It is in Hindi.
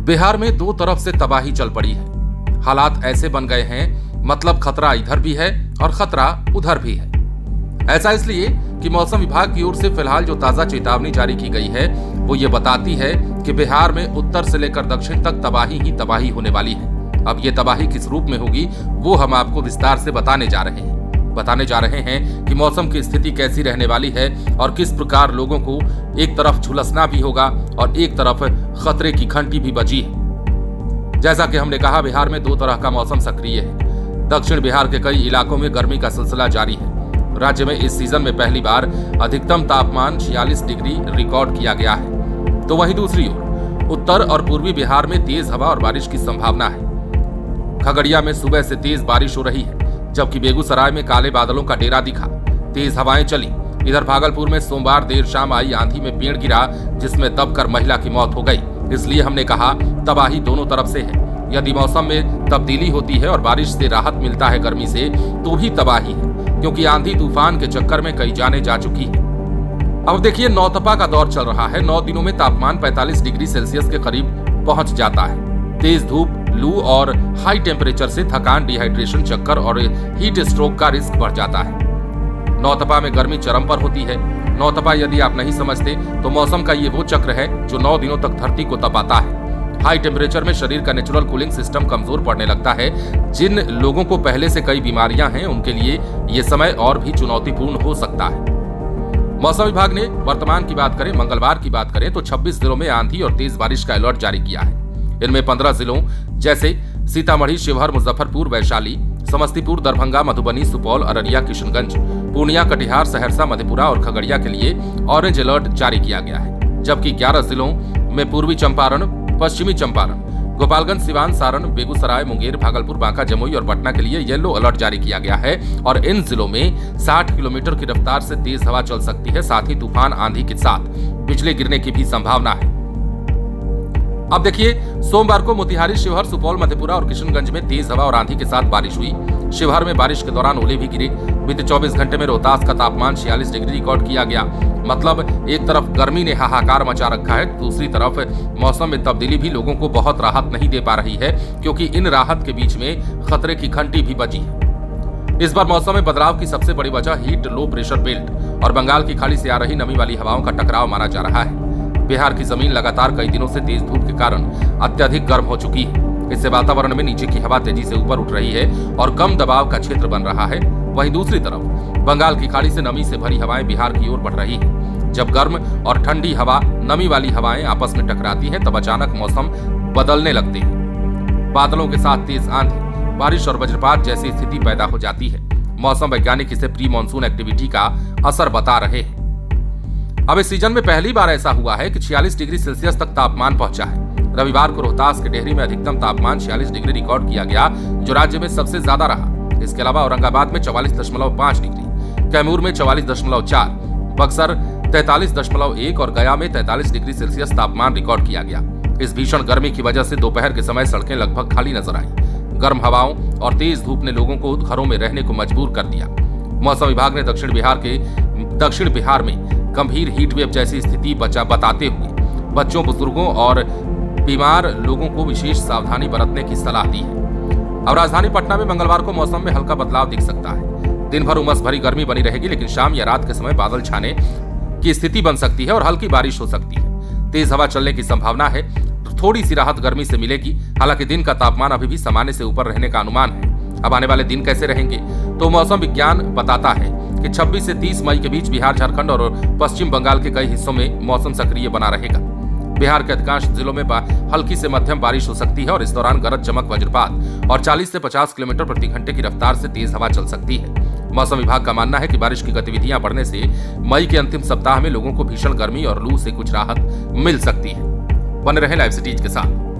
बिहार में दो तरफ से तबाही चल पड़ी है। हालात ऐसे बन गए हैं, मतलब खतरा इधर भी है और खतरा उधर भी है। ऐसा इसलिए कि मौसम विभाग की ओर से फिलहाल जो ताजा चेतावनी जारी की गई है वो ये बताती है कि बिहार में उत्तर से लेकर दक्षिण तक तबाही ही तबाही होने वाली है। अब ये तबाही किस रूप में होगी वो हम आपको विस्तार से बताने जा रहे हैं कि मौसम की स्थिति कैसी रहने वाली है और किस प्रकार लोगों को एक तरफ झुलसना भी होगा और एक तरफ खतरे की घंटी भी बजी है। जैसा कि हमने कहा, बिहार में दो तरह का मौसम सक्रिय है। दक्षिण बिहार के कई इलाकों में गर्मी का सिलसिला जारी है। राज्य में इस सीजन में पहली बार अधिकतम तापमान 46 डिग्री रिकॉर्ड किया गया है। तो वहीं दूसरी ओर उत्तर और पूर्वी बिहार में तेज हवा और बारिश की संभावना है। खगड़िया में सुबह से तेज बारिश हो रही है, जबकि बेगूसराय में काले बादलों का डेरा दिखा, तेज हवाएं चली। इधर भागलपुर में सोमवार देर शाम आई आंधी में पेड़ गिरा, जिसमें दबकर महिला की मौत हो गई। इसलिए हमने कहा तबाही दोनों तरफ से है। यदि मौसम में तब्दीली होती है और बारिश से राहत मिलता है गर्मी से, तो भी तबाही है, क्योंकि आंधी तूफान के चक्कर में कई जानें जा चुकी है। अब देखिए, नौतपा का दौर चल रहा है। 9 दिनों में तापमान 45 डिग्री सेल्सियस के करीब पहुंच जाता है। तेज धूप, लू और हाई टेम्परेचर से थकान, डिहाइड्रेशन, चक्कर और हीट स्ट्रोक का रिस्क बढ़ जाता है। नौतपा में गर्मी चरम पर होती है। नौतपा यदि आप नहीं समझते तो मौसम का ये वो चक्र है जो 9 दिनों तक धरती को तपाता है। हाई टेम्परेचर में शरीर का नेचुरल कूलिंग सिस्टम कमजोर पड़ने लगता है। जिन लोगों को पहले से कई बीमारियां हैं, उनके लिए ये समय और भी चुनौतीपूर्ण हो सकता है। मौसम विभाग ने वर्तमान की बात करें, मंगलवार की बात करें तो 26 जिलों में आंधी और तेज बारिश का अलर्ट जारी किया है। इनमें 15 जिलों जैसे सीतामढ़ी, शिवहर, मुजफ्फरपुर, वैशाली, समस्तीपुर, दरभंगा, मधुबनी, सुपौल, अररिया, किशनगंज, पूर्णिया, कटिहार, सहरसा, मधेपुरा और खगड़िया के लिए ऑरेंज अलर्ट जारी किया गया है। जबकि 11 जिलों में पूर्वी चंपारण, पश्चिमी चंपारण, गोपालगंज, सिवान, सारण, बेगूसराय, मुंगेर, भागलपुर, बांका, जमुई और पटना के लिए येलो अलर्ट जारी किया गया है। और इन जिलों में 60 किलोमीटर की रफ्तार से तेज हवा चल सकती है। साथ ही तूफान आंधी के साथ बिजली गिरने की भी संभावना है। अब देखिए, सोमवार को मोतिहारी, शिवहर, सुपौल, मधेपुरा और किशनगंज में तेज हवा और आंधी के साथ बारिश हुई। शिवहर में बारिश के दौरान ओले भी गिरे। बीते 24 घंटे में रोहतास का तापमान 46 डिग्री रिकॉर्ड किया गया। मतलब एक तरफ गर्मी ने हाहाकार मचा रखा है, दूसरी तरफ मौसम में तब्दीली भी लोगों को बहुत राहत नहीं दे पा रही है, क्योंकि इन राहत के बीच में खतरे की घंटी भी बजी है। इस बार मौसम में बदलाव की सबसे बड़ी वजह हीट, लो प्रेशर बेल्ट और बंगाल की खाड़ी से आ रही नमी वाली हवाओं का टकराव माना जा रहा है। बिहार की जमीन लगातार कई दिनों से तेज धूप के कारण अत्यधिक गर्म हो चुकी है। इससे वातावरण में नीचे की हवा तेजी से ऊपर उठ रही है और कम दबाव का क्षेत्र बन रहा है। वहीं दूसरी तरफ बंगाल की खाड़ी से नमी से भरी हवाएं बिहार की ओर बढ़ रही है। जब गर्म और ठंडी हवा, नमी वाली हवाएं आपस में टकराती हैं, तब अचानक मौसम बदलने लगते हैं। बादलों के साथ तेज आंधी, बारिश और वज्रपात जैसी स्थिति पैदा हो जाती है। मौसम वैज्ञानिक इसे प्री मानसून एक्टिविटी का असर बता रहे हैं। अब इस सीजन में पहली बार ऐसा हुआ है कि 46 डिग्री सेल्सियस तक तापमान पहुंचा है। रविवार को रोहतास के डेहरी में अधिकतम तापमान 46 डिग्री रिकॉर्ड किया गया, जो राज्य में सबसे ज्यादा रहा। इसके अलावा औरंगाबाद में 44.5 डिग्री, कैमूर में 44.4, बक्सर 43.1 और गया में 43 डिग्री सेल्सियस तापमान रिकॉर्ड किया गया। इस भीषण गर्मी की वजह से दोपहर के समय सड़कें लगभग खाली नजर आई। गर्म हवाओं और तेज धूप ने लोगों को घरों में रहने को मजबूर कर दिया। मौसम विभाग ने दक्षिण बिहार में गंभीर हीट वेव जैसी स्थिति बताते हुए बच्चों, बुजुर्गों और बीमार लोगों को विशेष सावधानी बरतने की सलाह दी है। अब राजधानी पटना में मंगलवार को मौसम में हल्का बदलाव दिख सकता है। दिन भर उमस भरी गर्मी बनी रहेगी, लेकिन शाम या रात के समय बादल छाने की स्थिति बन सकती है और हल्की बारिश हो सकती है। तेज हवा चलने की संभावना है। थोड़ी सी राहत गर्मी से मिलेगी। हालांकि दिन का तापमान अभी भी सामान्य से ऊपर रहने का अनुमान है। अब आने वाले दिन कैसे रहेंगे, तो मौसम विज्ञान बताता है कि 26 से 30 मई के बीच बिहार, झारखंड और पश्चिम बंगाल के कई हिस्सों में मौसम सक्रिय बना रहेगा। बिहार के अधिकांश जिलों में हल्की से मध्यम बारिश हो सकती है और इस दौरान गरज, चमक, वज्रपात और 40 से 50 किलोमीटर प्रति घंटे की रफ्तार से तेज हवा चल सकती है। मौसम विभाग का मानना है कि बारिश की गतिविधियां बढ़ने से मई के अंतिम सप्ताह में लोगों को भीषण गर्मी और लू से कुछ राहत मिल सकती है। बने रहे लाइव सिटीज के साथ।